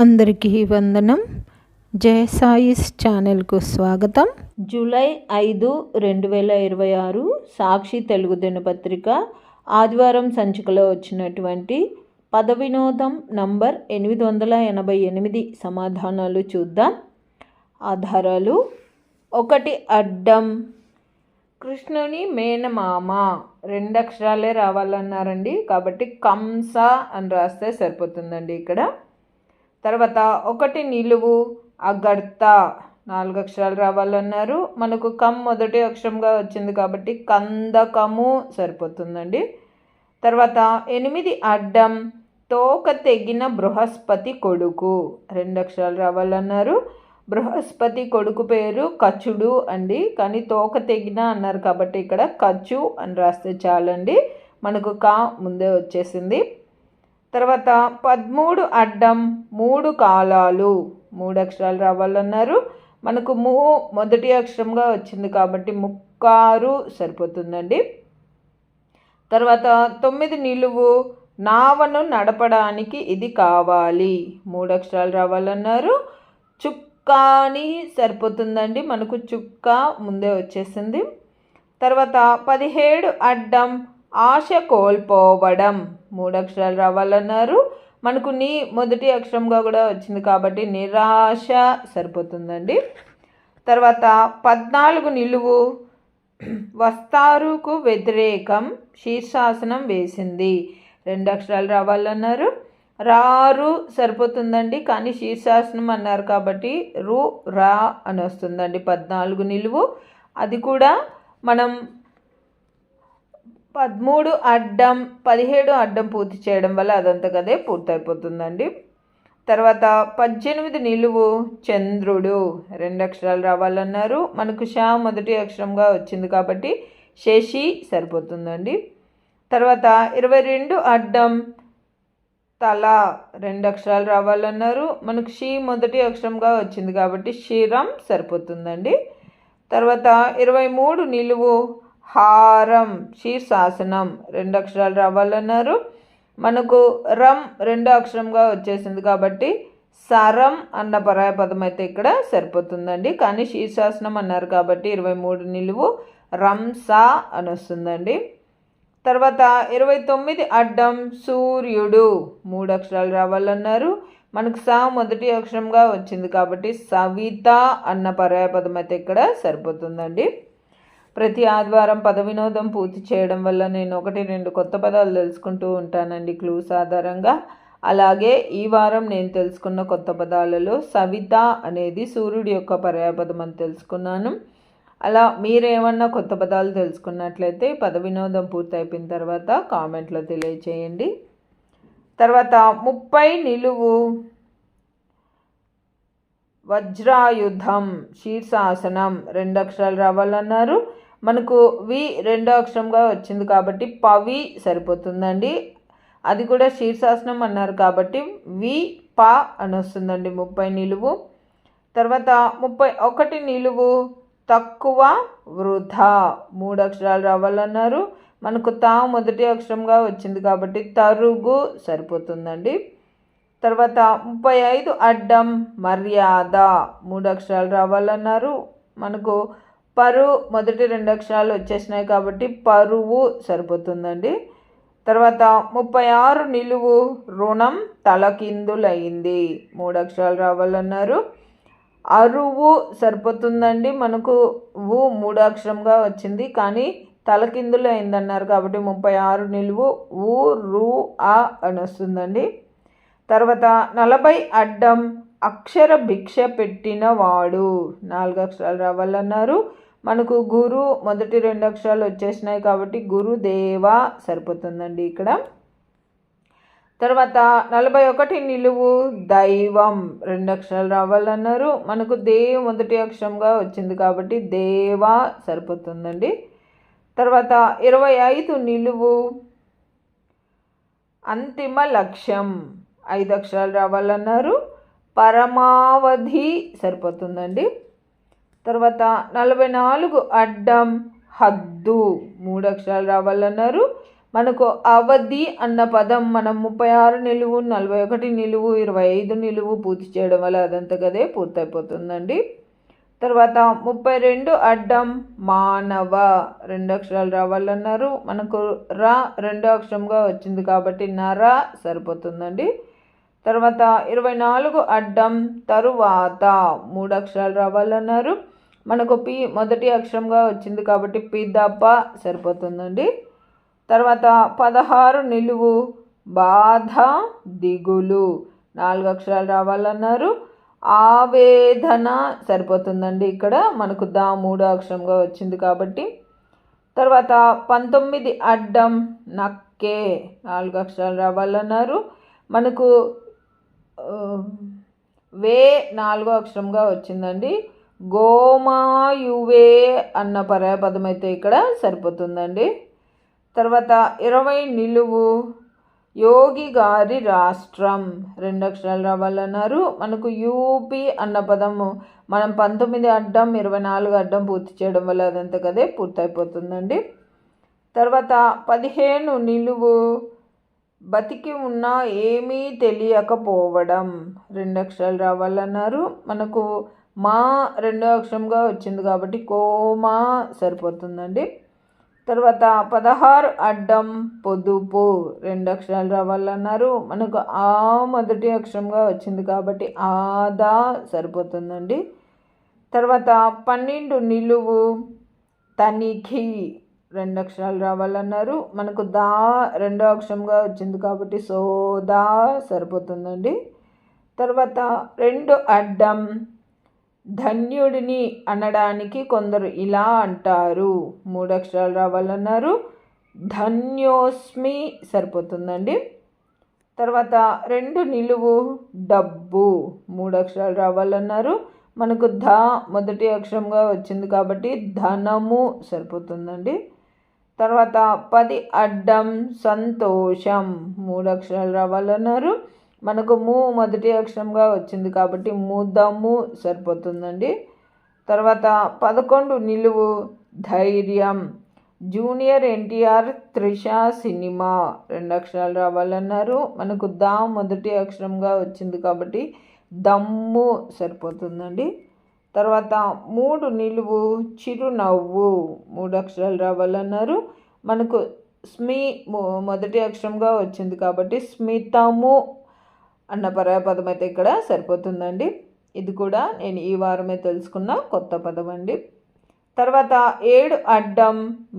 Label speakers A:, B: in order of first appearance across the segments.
A: అందరికీ వందనం. జయ సాయిస్ ఛానల్కు స్వాగతం.
B: జూలై 5, 2026 సాక్షి తెలుగు దినపత్రిక ఆదివారం సంచికలో వచ్చినటువంటి పద వినోదం నంబర్ 888 సమాధానాలు చూద్దాం. ఆధారాలు: 1 అడ్డం. కృష్ణుని మేనమామ 2 అక్షరాలే రావాలన్నారండి, కాబట్టి కంస అని రాస్తే సరిపోతుందండి ఇక్కడ. తర్వాత 1 నిలువు. అగర్త 4 అక్షరాలు రావాలన్నారు, మనకు కమ్ మొదటి అక్షరంగా వచ్చింది కాబట్టి కందకము సరిపోతుందండి. తర్వాత 8 అడ్డం. తోక తెగిన బృహస్పతి కొడుకు 2 అక్షరాలు రావాలన్నారు, బృహస్పతి కొడుకు పేరు కచుడు అండి, కానీ తోక తెగిన అన్నారు కాబట్టి ఇక్కడ కచు అని రాస్తే చాలండి, మనకు కా ముందే వచ్చేసింది. తర్వాత 13 అడ్డం. 3 కాలాలు 3 అక్షరాలు రావాలన్నారు, మనకు మొదటి అక్షరంగా వచ్చింది కాబట్టి ముక్కారు సరిపోతుందండి. తర్వాత 9 నిలువు. నావను నడపడానికి ఇది కావాలి 3 అక్షరాలు రావాలన్నారు, చుక్కాని సరిపోతుందండి, మనకు చుక్క ముందే వచ్చేసింది. తర్వాత 17 అడ్డం. ఆశ కోల్పోవడం 3 అక్షరాలు రావాలన్నారు, మనకు నీ మొదటి అక్షరంగా కూడా వచ్చింది కాబట్టి నిరాశ సరిపోతుందండి. తర్వాత 14 నిలువు. వస్తారుకు వ్యతిరేకం శీర్షాసనం వేసింది 2 అక్షరాలు రావాలన్నారు, రారు సరిపోతుందండి, కానీ శీర్షాసనం అన్నారు కాబట్టి రు రా అని వస్తుందండి. 14 నిలువు, అది కూడా మనం 13 అడ్డం 17 అడ్డం పూర్తి చేయడం వల్ల అదంతకదే పూర్తయిపోతుందండి. తర్వాత 18 నిలువు. చంద్రుడు 2 అక్షరాలు రావాలన్నారు, మనకు షా మొదటి అక్షరంగా వచ్చింది కాబట్టి శశి సరిపోతుందండి. తర్వాత 22 అడ్డం. తల 2 అక్షరాలు రావాలన్నారు, మనకు షీ మొదటి అక్షరంగా వచ్చింది కాబట్టి శిరం సరిపోతుందండి. తర్వాత 23 నిలువు. హారం శీర్షాసనం 2 అక్షరాలు రావాలన్నారు, మనకు రం 2 అక్షరంగా వచ్చేసింది కాబట్టి సరం అన్న పరాయ పదం అయితే ఇక్కడ సరిపోతుందండి, కానీ శీర్షాసనం అన్నారు కాబట్టి 23 నిలువు రంస అని వస్తుందండి. తర్వాత 29 అడ్డం. సూర్యుడు 3 అక్షరాలు రావాలన్నారు, మనకు సా మొదటి అక్షరంగా వచ్చింది కాబట్టి సవిత అన్న పర్యాయ పదం అయితే ఇక్కడ సరిపోతుందండి. ప్రతి ఆదివారం పద వినోదం పూర్తి చేయడం వల్ల నేను 1-2 కొత్త పదాలు తెలుసుకుంటూ ఉంటానండి క్లూస్ ఆధారంగా. అలాగే ఈ వారం నేను తెలుసుకున్న కొత్త పదాలలో సవిత అనేది సూర్యుడి యొక్క పర్యాయపదం అని తెలుసుకున్నాను. అలా మీరేమన్నా కొత్త పదాలు తెలుసుకున్నట్లయితే పద వినోదం పూర్తి అయిపోయిన తర్వాత కామెంట్లో తెలియచేయండి. తర్వాత 30 నిలువు. వజ్రాయుధం శీర్షాసనం 2 అక్షరాలు రావాలన్నారు, మనకు వి 2 అక్షరంగా వచ్చింది కాబట్టి పవి సరిపోతుందండి, అది కూడా శీర్షాసనం అన్నారు కాబట్టి వి ప అని వస్తుందండి. 30 నిలువు. తర్వాత 31 నిలువు. తక్కువ వృధా 3 అక్షరాలు రావాలన్నారు, మనకు తా మొదటి అక్షరంగా వచ్చింది కాబట్టి తరుగు సరిపోతుందండి. తర్వాత 35 అడ్డం. మర్యాద 3 అక్షరాలు రావాలన్నారు, మనకు పరు మొదటి 2 అక్షరాలు వచ్చేసినాయి కాబట్టి పరువు సరిపోతుందండి. తర్వాత 36 నిలువు. రుణం తలకిందులైంది 3 అక్షరాలు రావాలన్నారు, అరువు సరిపోతుందండి, మనకు వు 3 అక్షరంగా వచ్చింది కానీ తలకిందులు అయిందన్నారు కాబట్టి 36 నిలువు ఊ రు ఆ అని వస్తుందండి. తర్వాత 40 అడ్డం. అక్షర భిక్ష పెట్టిన వాడు 4 అక్షరాలు రావాలన్నారు, మనకు గురు మొదటి 2 అక్షరాలు వచ్చేసినాయి కాబట్టి గురుదేవ సరిపోతుందండి ఇక్కడ. తర్వాత 41 నిలువు. దైవం 2 అక్షరాలు రావాలన్నారు, మనకు దే మొదటి అక్షరంగా వచ్చింది కాబట్టి దేవ సరిపోతుందండి. తర్వాత 25 నిలువు. అంతిమ లక్ష్యం 5 అక్షరాలు రావాలన్నారు, పరమావధి సరిపోతుందండి. తర్వాత 44 అడ్డం. హద్దు 3 అక్షరాలు రావాలన్నారు, మనకు అవధి అన్న పదం మనం 36 నిలువు, 41 నిలువు, 25 నిలువు పూర్తి చేయడం వల్ల అదంతకదే పూర్తయిపోతుందండి. తర్వాత 32 అడ్డం మానవ 2 అక్షరాలు రావాలన్నారు. మనకు రా 2 అక్షరంగా వచ్చింది కాబట్టి నర సరిపోతుందండి. తర్వాత 24 అడ్డం తరువాత 3 అక్షరాలు రావాలన్నారు. మనకు పి మొదటి అక్షరంగా వచ్చింది కాబట్టి పిదప సరిపోతుందండి. తర్వాత 16 నిలువు బాధ దిగులు 4 అక్షరాలు రావాలన్నారు. ఆవేదన సరిపోతుందండి. ఇక్కడ మనకు దా 3 అక్షరంగా వచ్చింది కాబట్టి. తర్వాత 19 అడ్డం నక్కే 4 అక్షరాలు రావాలన్నారు. మనకు వే 4 అక్షరంగా వచ్చిందండి. గోమాయువే అన్న పర్యాయపదం అయితే ఇక్కడ సరిపోతుందండి. తర్వాత 20 నిలువు యోగి గారి రాష్ట్రం 2 అక్షరాలు రావాలన్నారు. మనకు యూపీ అన్న పదము మనం 19 అడ్డం 24 అడ్డం పూర్తి చేయడం వల్ల అదంతకదే పూర్తయిపోతుందండి. తర్వాత 15 నిలువు బతికి ఉన్నా ఏమీ తెలియకపోవడం 2 అక్షరాలు రావాలన్నారు. మనకు మా 2 అక్షరంగా వచ్చింది కాబట్టి కోమా సరిపోతుందండి. తర్వాత 16 అడ్డం పొదుపు 2 అక్షరాలు రావాలన్నారు. మనకు ఆ మొదటి అక్షరంగా వచ్చింది కాబట్టి ఆదా సరిపోతుందండి. తర్వాత 12 నిలువు తనిఖీ 2 అక్షరాలు రావాలన్నారు. మనకు దా 2 అక్షరంగా వచ్చింది కాబట్టి సోదా సరిపోతుందండి. తర్వాత 2 అడ్డం ధన్యుడిని అనడానికి కొందరు ఇలా అంటారు 3 అక్షరాలు రావాలన్నారు. ధన్యోస్మి సరిపోతుందండి. తర్వాత 2 నిలువు డబ్బు 3 అక్షరాలు రావాలన్నారు. మనకు ధ మొదటి అక్షరంగా వచ్చింది కాబట్టి ధనము సరిపోతుందండి. తర్వాత 10 అడ్డం సంతోషం 3 అక్షరాలు రావాలన్నారు. మనకు మొదటి అక్షరంగా వచ్చింది కాబట్టి ముదము సరిపోతుందండి. తర్వాత 11 నిలువు ధైర్యం జూనియర్ ఎన్టీఆర్ త్రిష సినిమా 2 అక్షరాలు రావాలన్నారు. మనకు దా మొదటి అక్షరంగా వచ్చింది కాబట్టి దమ్ము సరిపోతుందండి. తర్వాత 3 నిలువు చిరునవ్వు 3 అక్షరాలు రావాలన్నారు. మనకు స్మి మొదటి అక్షరంగా వచ్చింది కాబట్టి స్మితము అన్న పర్యాయపదం అయితే ఇక్కడ సరిపోతుందండి. ఇది కూడా నేను ఈ వారమే తెలుసుకున్న కొత్త పదం అండి. తర్వాత 7 అడ్డం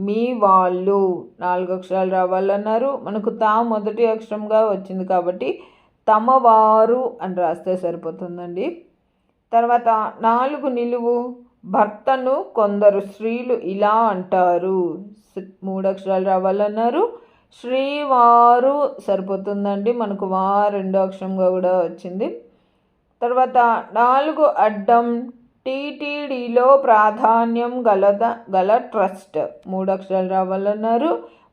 B: మీ వాళ్ళు 4 అక్షరాలు రావాలన్నారు. మనకు తా మొదటి అక్షరంగా వచ్చింది కాబట్టి తమవారు అని రాస్తే సరిపోతుందండి. తర్వాత 4 నిలువు భర్తను కొందరు స్త్రీలు ఇలా అంటారు 3 అక్షరాలు రావాలన్నారు. శ్రీవారు సరిపోతుందండి. మనకు వా 2 అక్షరంగా కూడా వచ్చింది. తర్వాత 4 అడ్డం టీటీడీలో ప్రాధాన్యం గల ట్రస్ట్ 3 అక్షరాలు రావాలన్నారు.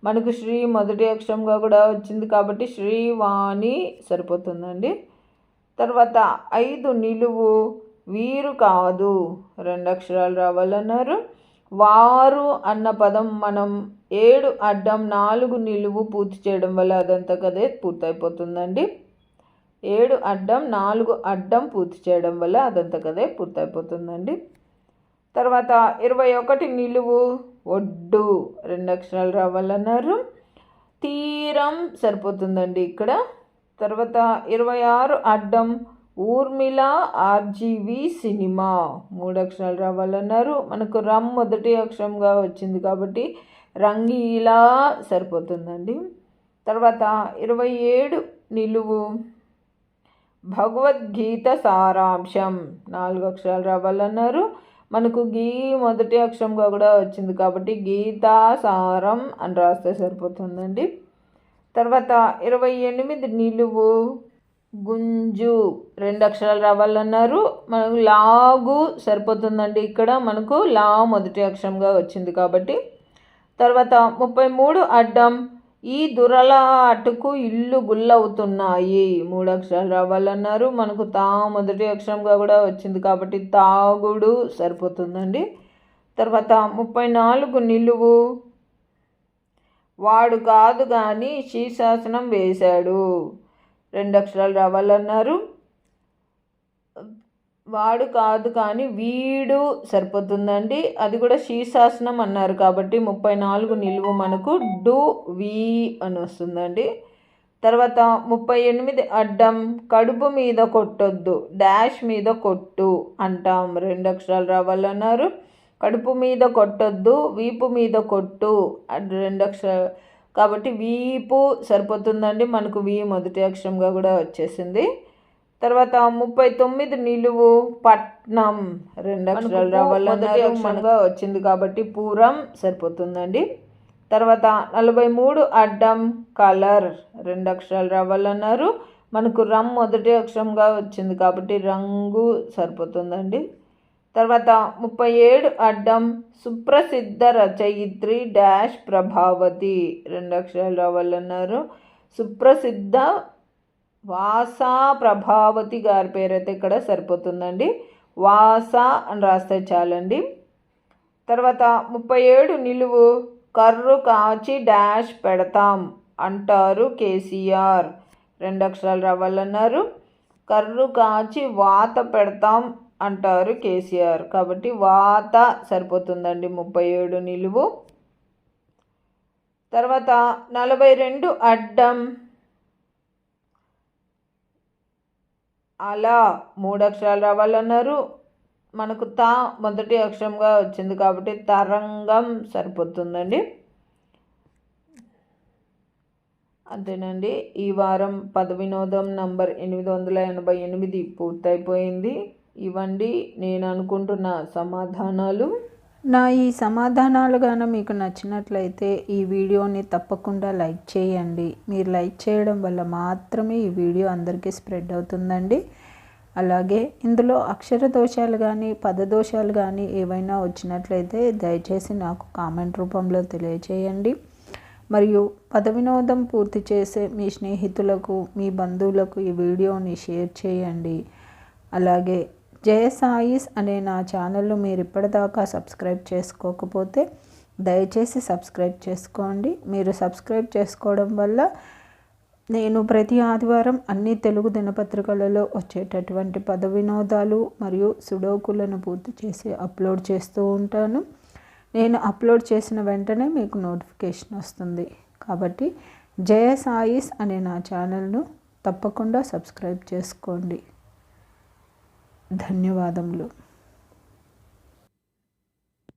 B: మనకు శ్రీ మొదటి అక్షరంగా కూడా వచ్చింది కాబట్టి శ్రీవాణి సరిపోతుందండి. తర్వాత 5 నిలువు వీరు కాదు 2 అక్షరాలు రావాలన్నారు. వారు అన్న పదం మనం 7 అడ్డం 4 నిలువు పూర్తి చేయడం వల్ల అదంతకదే పూర్తయిపోతుందండి. 7 అడ్డం 4 అడ్డం పూర్తి చేయడం వల్ల అదంతకదే పూర్తయిపోతుందండి. తర్వాత 21 నిలువు ఒడ్డు 2 అక్షరాలు రావాలన్నారు. తీరం సరిపోతుందండి ఇక్కడ. తర్వాత 26 అడ్డం ఊర్మిళ ఆర్జీవి సినిమా 3 అక్షరాలు రావాలన్నారు. మనకు రమ్ మొదటి అక్షరంగా వచ్చింది కాబట్టి రంగీలా సరిపోతుందండి. తర్వాత 27 నిలువు భగవద్గీత సారాంశం 4 అక్షరాలు రావాలన్నారు. మనకు గీ మొదటి అక్షరంగా కూడా వచ్చింది కాబట్టి గీతా సారం అని రాస్తే సరిపోతుందండి. తర్వాత 28 నిలువు గుంజు 2 అక్షరాలు రావాలన్నారు. మనకు లాగు సరిపోతుందండి. ఇక్కడ మనకు లా మొదటి అక్షరంగా వచ్చింది కాబట్టి. తర్వాత 33 అడ్డం ఈ దురలాటకు ఇల్లు గుల్లవుతున్నాయి 3 అక్షరాలు రావాలన్నారు. మనకు తా మొదటి అక్షరంగా కూడా వచ్చింది కాబట్టి తాగుడు సరిపోతుందండి. తర్వాత 34 నిలువు వాడు కాదు కానీ శీర్షాసనం వేశాడు. 2 అక్షరాలు రావాలన్నారు. వాడు కాదు కానీ వీడు సరిపోతుందండి. అది కూడా శీర్షాసనం అన్నారు కాబట్టి 34 నిలువు మనకు డు వి అని వస్తుందండి. తర్వాత 38 అడ్డం కడుపు మీద కొట్టొద్దు, డాష్ మీద కొట్టు అంటాం. 2 అక్షరాలు రావాలన్నారు. కడుపు మీద కొట్టొద్దు, వీపు మీద కొట్టు 2 అక్షరాలు కాబట్టి వీపు సరిపోతుందండి. మనకు వి మొదటి అక్షరంగా కూడా వచ్చేసింది. తర్వాత 39 నిలువు పట్నం 2 అక్షరాలు రావాలన్నారు. మనగా వచ్చింది కాబట్టి పూరం సరిపోతుందండి. తర్వాత 43 అడ్డం కలర్ 2 అక్షరాలు రావాలన్నారు. మనకు రమ్ మొదటి అక్షరంగా వచ్చింది కాబట్టి రంగు సరిపోతుందండి. తర్వాత 37 అడ్డం సుప్రసిద్ధ రచయిత్రి డాష్ ప్రభావతి 2 అక్షరాలు రావాలన్నారు. సుప్రసిద్ధ వాసా ప్రభావతి గారి పేరైతే ఇక్కడ సరిపోతుందండి. వాసా అని రాస్తే చాలండి. తర్వాత 37 నిలువు కర్రు కాచి డాష్ పెడతాం అంటారు కేసీఆర్ 2 అక్షరాలు రావాలన్నారు. కర్రు కాచి వాత పెడతాం అంటారు కేసీఆర్ కాబట్టి వాత సరిపోతుందండి 37 నిలువు. తర్వాత 42 అడ్డం అలా 3 అక్షరాలు రావాలన్నారు. మనకు తా మొదటి అక్షరంగా వచ్చింది కాబట్టి తరంగం సరిపోతుందండి. అంతేనండి. ఈ వారం పద వినోదం నంబర్ 888 పూర్తయిపోయింది. ఇవ్వండి నేను అనుకుంటున్న సమాధానాలు.
A: నా ఈ సమాధానాలు గాన మీకు నచ్చినట్లయితే ఈ వీడియోని తప్పకుండా లైక్ చేయండి. మీరు లైక్ చేయడం వల్ల మాత్రమే ఈ వీడియో అందరికీ స్ప్రెడ్ అవుతుందండి. అలాగే ఇందులో అక్షర దోషాలు కానీ పదదోషాలు కానీ ఏవైనా వచ్చినట్లయితే దయచేసి నాకు కామెంట్ రూపంలో తెలియచేయండి. మరియు పద వినోదం పూర్తి చేసే మీ స్నేహితులకు మీ బంధువులకు ఈ వీడియోని షేర్ చేయండి. అలాగే జయ సాయిస్ అనే నా ఛానల్ను మీరు ఇప్పటిదాకా సబ్స్క్రైబ్ చేసుకోకపోతే దయచేసి సబ్స్క్రైబ్ చేసుకోండి. మీరు సబ్స్క్రైబ్ చేసుకోవడం వల్ల నేను ప్రతి ఆదివారం అన్ని తెలుగు దినపత్రికలలో వచ్చేటటువంటి పద వినోదాలు మరియు సుడోకులను పూర్తి చేసి అప్లోడ్ చేస్తూ ఉంటాను. నేను అప్లోడ్ చేసిన వెంటనే మీకు నోటిఫికేషన్ వస్తుంది. కాబట్టి జయ సాయిస్ అనే నా ఛానల్ను తప్పకుండా సబ్స్క్రైబ్ చేసుకోండి. ధన్యవాదములు.